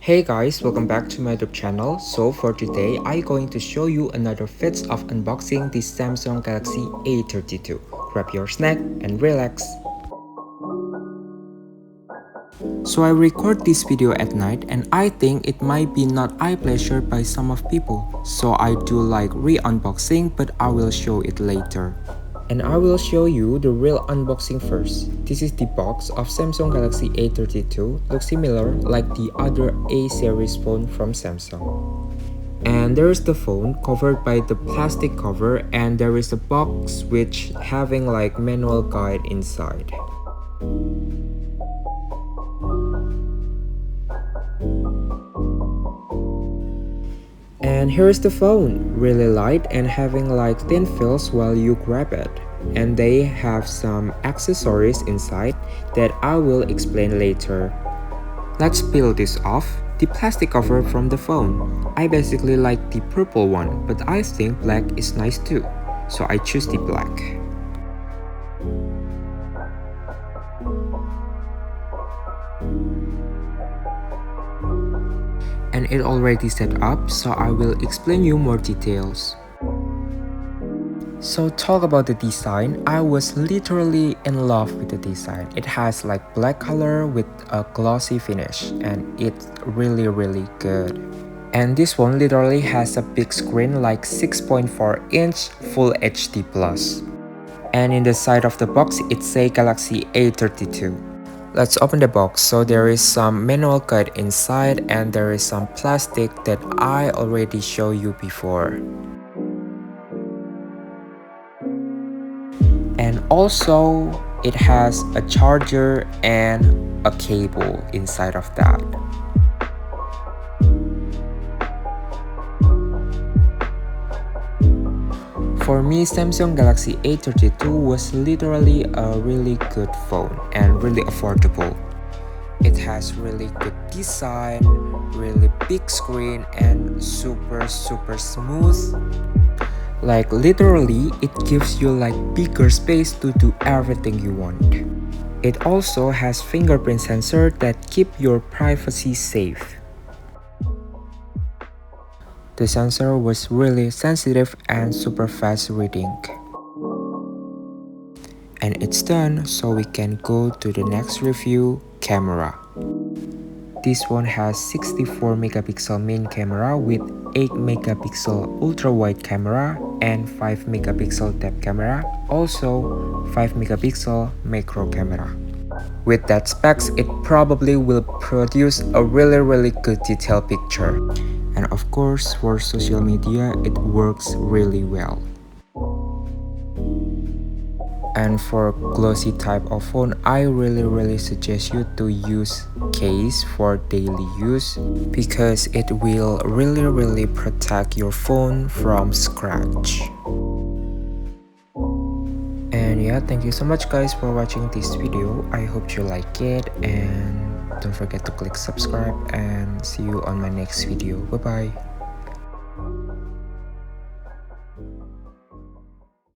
Hey guys, welcome back to my YouTube channel. So for today, I'm going to show you another feats of unboxing this Samsung Galaxy A32. Grab your snack and relax. So I record this video at night and I think it might be not eye pleasure by some of people. So I do like re-unboxing, but I will show it later. And I will show you the real unboxing first. This is the box of Samsung Galaxy A32. Looks similar like the other A series phone from Samsung. And there is the phone covered by the plastic cover, and there is a box which having like manual guide inside. And here's the phone, really light and having like thin feels while you grab it. And they have some accessories inside that I will explain later. Let's peel this off. The plastic cover from the phone. I basically like the purple one, but I think black is nice too. So I choose the black. And it already set up, so I will explain you more details. So talk about the design, I was literally in love with the design. It has like black color with a glossy finish and it's really good. And this one literally has a big screen like 6.4-inch Full HD Plus. And in the side of the box it says Galaxy A32. Let's open the box. So there is some manual guide inside and there is some plastic that I already showed you before. And also it has a charger and a cable inside of that. For me, Samsung Galaxy A32 was literally a really good phone and really affordable. It has really good design, really big screen and super smooth. Like literally, it gives you like bigger space to do everything you want. It also has fingerprint sensor that keep your privacy safe. The sensor was really sensitive and super fast reading. And it's done, so we can go to the next review, camera. This one has 64 megapixel main camera with 8 megapixel ultra wide camera and 5 megapixel depth camera, also 5 megapixel macro camera. With that specs, it probably will produce a really good detailed picture. And of course, for social media, it works really well. And for glossy type of phone, I really suggest you to use case for daily use because it will really protect your phone from scratch. And yeah, thank you so much guys for watching this video. I hope you like it and don't forget to click subscribe and see you on my next video. Bye bye.